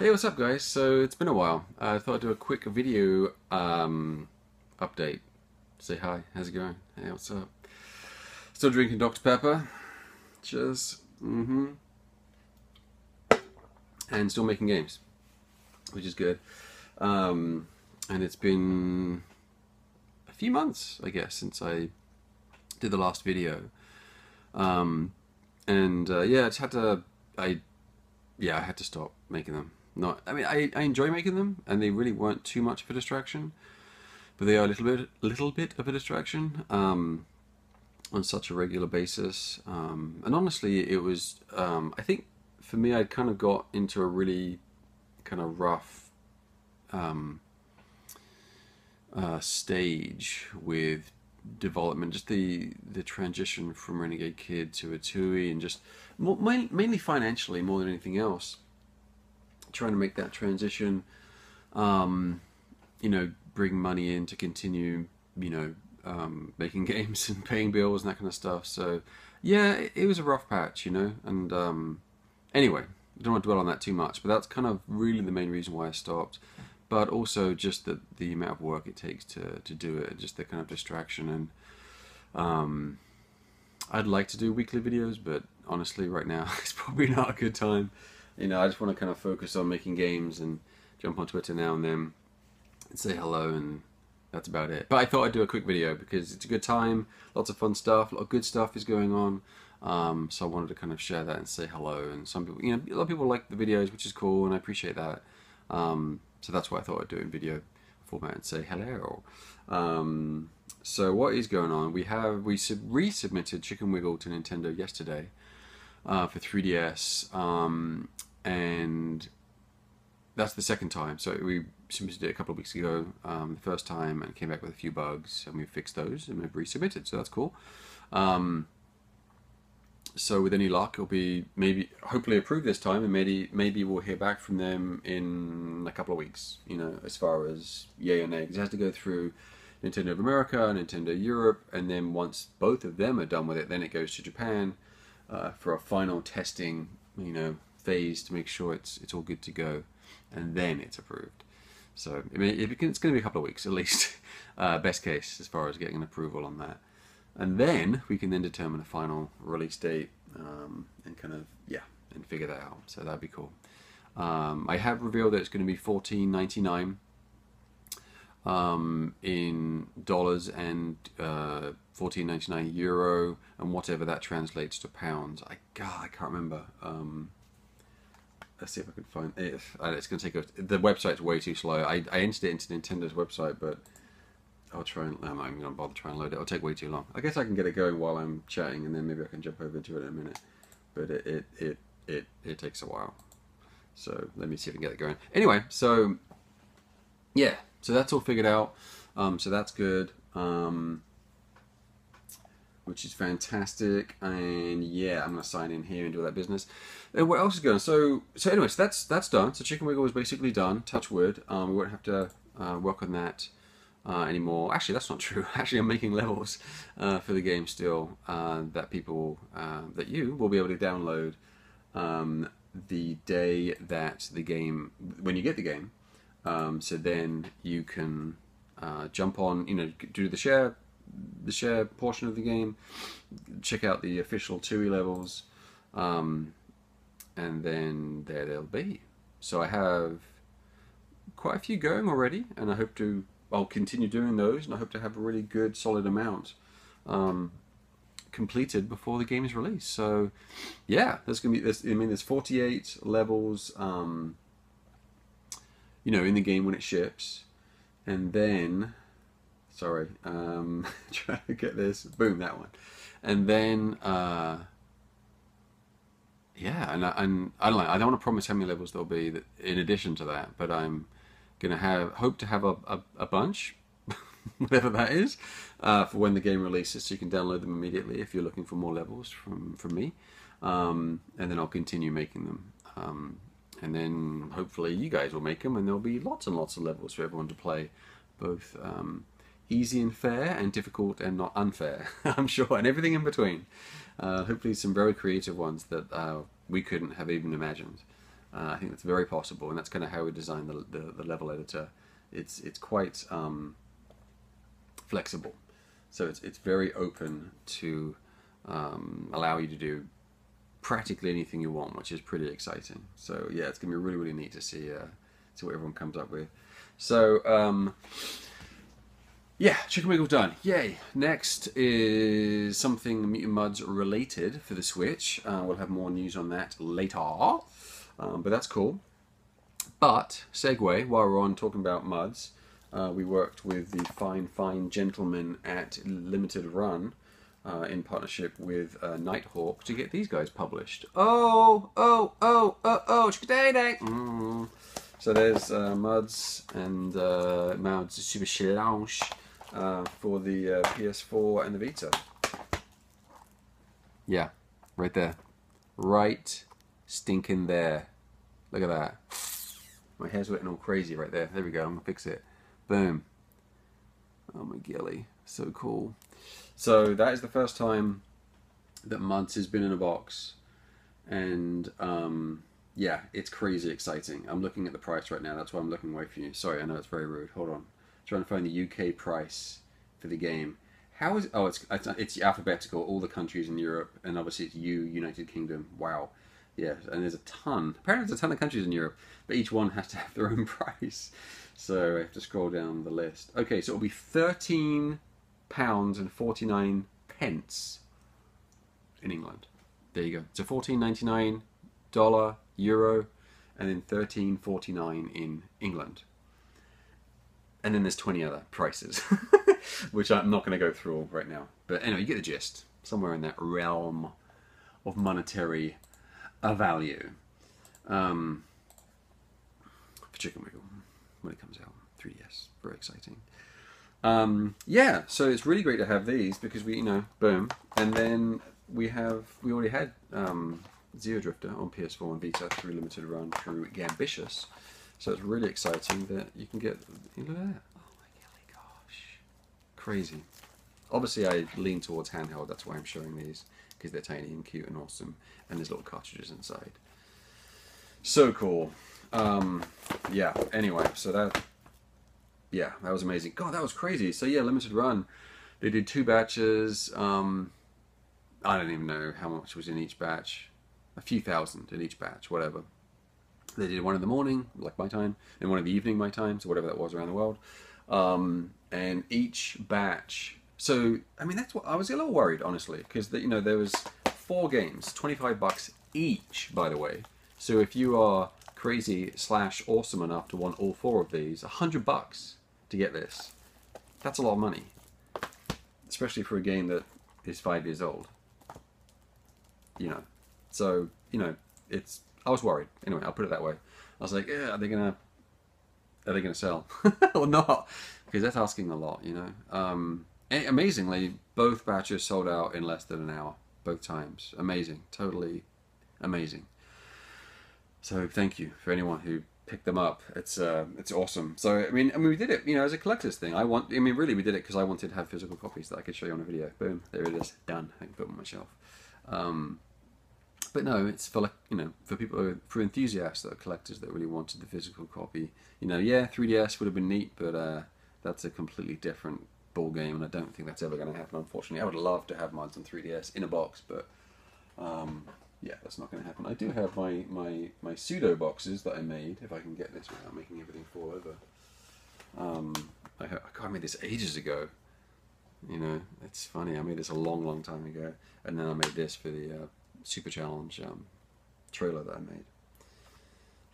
Hey, what's up, guys? So it's been a while. I thought I'd do a quick video update. Say hi. How's it going? Hey, what's up? Still drinking Dr. Pepper. Cheers. And still making games, which is good. And it's been a few months, I guess, since I did the last video. Yeah, I just had to. I had to stop making them. I enjoy making them, and they really weren't too much of a distraction, but they are a little bit of a distraction on such a regular basis. And honestly, it was. I think for me, I'd kind of got into a really kind of rough stage with development, just the transition from Renegade Kid to Atooi, and just mainly financially more than anything else, trying to make that transition, bring money in to continue, making games and paying bills and that kind of stuff. So yeah, it was a rough patch, and anyway, I don't want to dwell on that too much, but that's kind of really the main reason why I stopped. But also just the amount of work it takes to do it, just the kind of distraction. And I'd like to do weekly videos, but honestly right now it's probably not a good time. I just want to kind of focus on making games and jump on Twitter now and then and say hello, and that's about it. But I thought I'd do a quick video because it's a good time, lots of fun stuff, a lot of good stuff is going on. So I wanted to kind of share that and say hello. And some people, a lot of people like the videos, which is cool, and I appreciate that. So that's why I thought I'd do it in video format and say hello. So what is going on? We resubmitted Chicken Wiggle to Nintendo yesterday for 3DS, and that's the second time. So we submitted it a couple of weeks ago, the first time, and came back with a few bugs, and we fixed those, and we've resubmitted. So that's cool. So with any luck, it'll be hopefully approved this time, and maybe we'll hear back from them in a couple of weeks. As far as yay or nay, because it has to go through Nintendo of America, Nintendo Europe, and then once both of them are done with it, then it goes to Japan for a final testing, phase to make sure it's all good to go, and then it's approved. So it's going to be a couple of weeks at least, best case as far as getting an approval on that. And then we can then determine a final release date, and kind of, and figure that out. So that'd be cool. I have revealed that it's going to be $14.99 in dollars, and €14.99 euro, and whatever that translates to pounds. I can't remember. Let's see if I can find it. It's going to take the website's way too slow. I entered it into Nintendo's website, but I'll try and I'm not even going to bother trying to load it. It'll take way too long. I guess I can get it going while I'm chatting, and then maybe I can jump over to it in a minute. But it takes a while. So let me see if I can get it going. Anyway, so yeah, so that's all figured out. So that's good. Which is fantastic. And yeah, I'm going to sign in here and do all that business. And what else is going on? So anyway, so that's done. So Chicken Wiggle is basically done. Touch wood. We won't have to work on that anymore. Actually, that's not true. Actually, I'm making levels for the game still, that you will be able to download the day that when you get the game. So then you can jump on, do the share portion of the game, check out the official Atooi levels, and then there they'll be. So I have quite a few going already, and I'll continue doing those, and I hope to have a really good, solid amount completed before the game is released. So, yeah, there's gonna be this. There's 48 levels, in the game when it ships, and then, sorry, trying to get this. Boom, that one, and then, yeah, and I don't know. I don't want to promise how many levels there'll be in addition to that, but I'm gonna hope to have a bunch, whatever that is, for when the game releases, so you can download them immediately if you're looking for more levels from me, and then I'll continue making them, and then hopefully you guys will make them, and there'll be lots and lots of levels for everyone to play, both easy and fair, and difficult and not unfair, I'm sure, and everything in between. Hopefully some very creative ones that we couldn't have even imagined. I think that's very possible, and that's kind of how we designed the level editor. It's quite flexible, so it's very open to allow you to do practically anything you want, which is pretty exciting. So yeah, it's gonna be really, really neat to see what everyone comes up with. So yeah, Chicken Wiggle done. Yay! Next is something Mutant Mudds related for the Switch. We'll have more news on that later, but that's cool. But segue, while we're on talking about Mudds, we worked with the fine gentlemen at Limited Run in partnership with Nighthawk to get these guys published. Chickadee! So there's Mudds and Mudds Super Challenge for the PS4 and the Vita. Yeah, right there. Right stinking there. Look at that. My hair's getting all crazy right there. There we go, I'm gonna fix it. Boom. Oh my gilly, so cool. So that is the first time that Mudds has been in a box, and yeah, it's crazy exciting. I'm looking at the price right now, that's why I'm looking away from you. Sorry, I know it's very rude. Hold on. Trying to find the UK price for the game. How is it? Oh, it's alphabetical, all the countries in Europe, and obviously it's United Kingdom. Wow. Yeah, and there's a ton. Apparently there's a ton of countries in Europe, but each one has to have their own price. So I have to scroll down the list. Okay, so it'll be £13.49 in England. There you go. So $14.99 euro, and then $13.49 in England. And then there's 20 other prices, which I'm not going to go through all right now. But anyway, you get the gist. Somewhere in that realm of monetary value. For Chicken Wiggle, when it comes out, 3DS, very exciting. Yeah, so it's really great to have these because we, boom, and then we already had Zero Drifter on PS4 and Vita through Limited Run through Gambitious, so it's really exciting that you can get. Look at that! Oh my gosh, crazy. Obviously, I lean towards handheld. That's why I'm showing these, because they're tiny and cute and awesome, and there's little cartridges inside. So cool. Yeah, anyway, so that was amazing. God, that was crazy. So yeah, Limited Run, they did 2 batches. I don't even know how much was in each batch. A few thousand in each batch, whatever. They did one in the morning, like my time, and one in the evening, my time, so whatever that was around the world. And each batch, so, I mean, that's what, I was a little worried, honestly, because, there was 4 games, $25 each, by the way. So if you are crazy / awesome enough to want all 4 of these, $100 to get this. That's a lot of money, especially for a game that is 5 years old. So it's. I was worried. Anyway, I'll put it that way. I was like, yeah, are they gonna sell or not? Because that's asking a lot, And amazingly, both batches sold out in less than an hour, both times. Amazing, totally amazing. So thank you for anyone who picked them up. It's awesome. So I mean we did it, as a collector's thing. Really we did it because I wanted to have physical copies that I could show you on a video. Boom, there it is, done. I can put them on my shelf. But no, it's for for people, for enthusiasts that are collectors that really wanted the physical copy. Yeah, 3DS would have been neat, but that's a completely different ball game, and I don't think that's ever going to happen. Unfortunately, I would love to have Mudds on 3DS in a box, but yeah, that's not going to happen. I do have my pseudo boxes that I made, if I can get this without making everything fall over. I made this ages ago. It's funny. I made this a long time ago, and then I made this for the Super Challenge trailer that I made.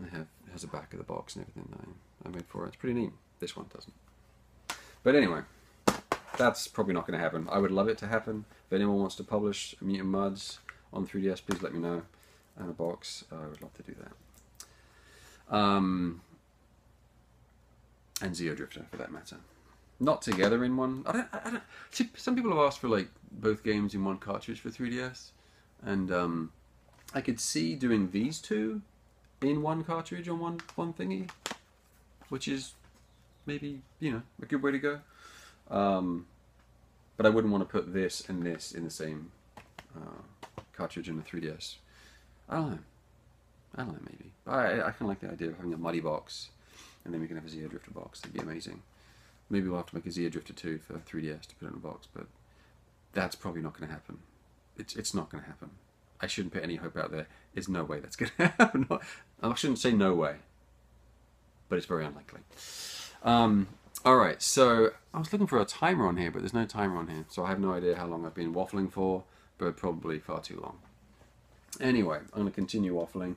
It has a back of the box and everything that I made for it. It's pretty neat. This one doesn't. But anyway, that's probably not going to happen. I would love it to happen. If anyone wants to publish Mutant Mudds on 3DS, please let me know. And a box, I would love to do that. And Zero Drifter, for that matter. Not together in one. I don't. See, some people have asked for both games in one cartridge for 3DS, and I could see doing these 2 in one cartridge on one thingy, which is maybe a good way to go. But I wouldn't want to put this and this in the same cartridge in the 3DS. I don't know. I don't know, maybe. But I kind of like the idea of having a muddy box, and then we can have a Zeo Drifter box. That'd be amazing. Maybe we'll have to make a Zeo Drifter 2 for 3DS to put in a box, but that's probably not going to happen. It's not going to happen. I shouldn't put any hope out there. There's no way that's going to happen. I shouldn't say no way, but it's very unlikely. Alright, so I was looking for a timer on here, but there's no timer on here, so I have no idea how long I've been waffling for, but probably far too long. Anyway, I'm going to continue waffling.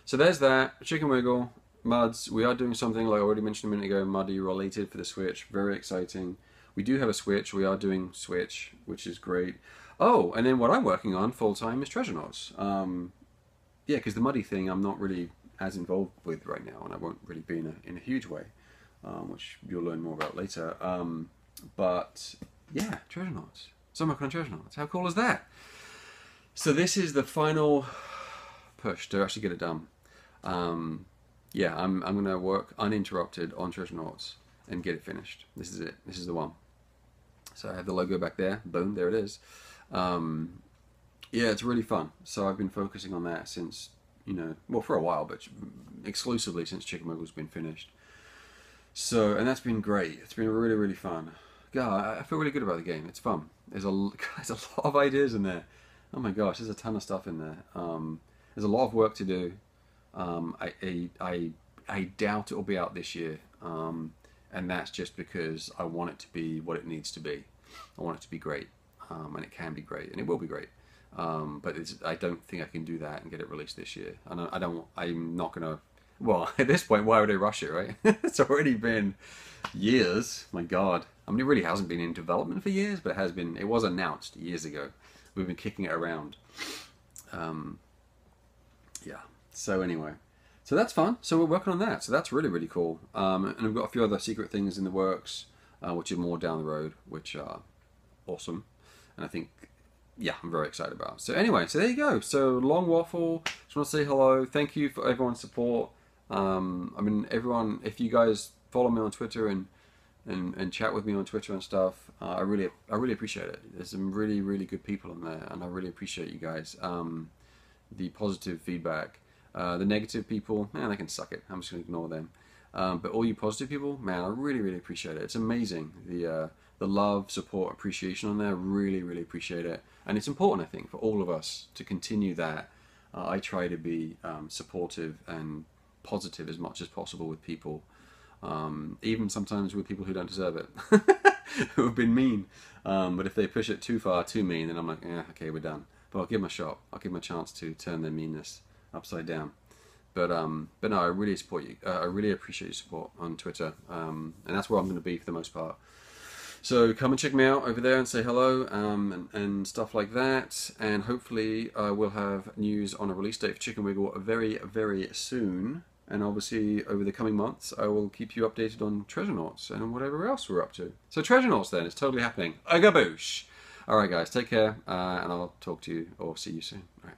So there's that, Chicken Wiggle, Muds. We are doing something, like I already mentioned a minute ago, Muddy related for the Switch. Very exciting. We do have a Switch. We are doing Switch, which is great. Oh, and then what I'm working on full-time is Treasure yeah, because the Muddy thing I'm not really as involved with right now, and I won't really be in a huge way. Which you'll learn more about later. But yeah, Treasure Knots. So I'm working on Treasure Knots. How cool is that? So this is the final push to actually get it done. Yeah, I'm going to work uninterrupted on Treasure Knots and get it finished. This is it. This is the one. So I have the logo back there. Boom, there it is. Yeah, it's really fun. So I've been focusing on that since, you know, well, for a while, but exclusively since Chicken Wiggle's been finished. So, and that's been great. It's been really, really fun. God, I feel really good about the game. It's fun. There's a lot of ideas in there. Oh my gosh, there's a ton of stuff in there. There's a lot of work to do. I doubt it will be out this year. And that's just because I want it to be what it needs to be. I want it to be great. And it can be great. And it will be great. But I don't think I can do that and get it released this year. And I'm not going to. Well, at this point, why would I rush it, right? It's already been years. My God. I mean, it really hasn't been in development for years, but it has been. It was announced years ago. We've been kicking it around. Yeah. So anyway. So that's fun. So we're working on that. So that's really, really cool. And we've got a few other secret things in the works, which are more down the road, which are awesome. And I think, yeah, I'm very excited about. So anyway, so there you go. So long waffle. Just want to say hello. Thank you for everyone's support. I mean, everyone, if you guys follow me on Twitter and chat with me on Twitter and stuff, I really appreciate it. There's some really, really good people on there, and I really appreciate you guys. The positive feedback, the negative people, man, they can suck it. I'm just gonna ignore them. But all you positive people, man, I really, really appreciate it. It's amazing. The love, support, appreciation on there, really, really appreciate it. And it's important, I think, for all of us to continue that. I try to be supportive and positive as much as possible with people, even sometimes with people who don't deserve it, who have been mean. But if they push it too far, too mean, then I'm like, yeah, okay, we're done. But I'll give them a shot. I'll give them a chance to turn their meanness upside down. But no, I really support you. I really appreciate your support on Twitter, and that's where I'm going to be for the most part. So come and check me out over there and say hello, and stuff like that. And hopefully we'll have news on a release date for Chicken Wiggle very, very soon. And obviously over the coming months I will keep you updated on Treasure Knots and whatever else we're up to. So Treasure Knots then, it's totally happening. A gaboosh! Alright guys, take care, and I'll talk to you or see you soon. All right.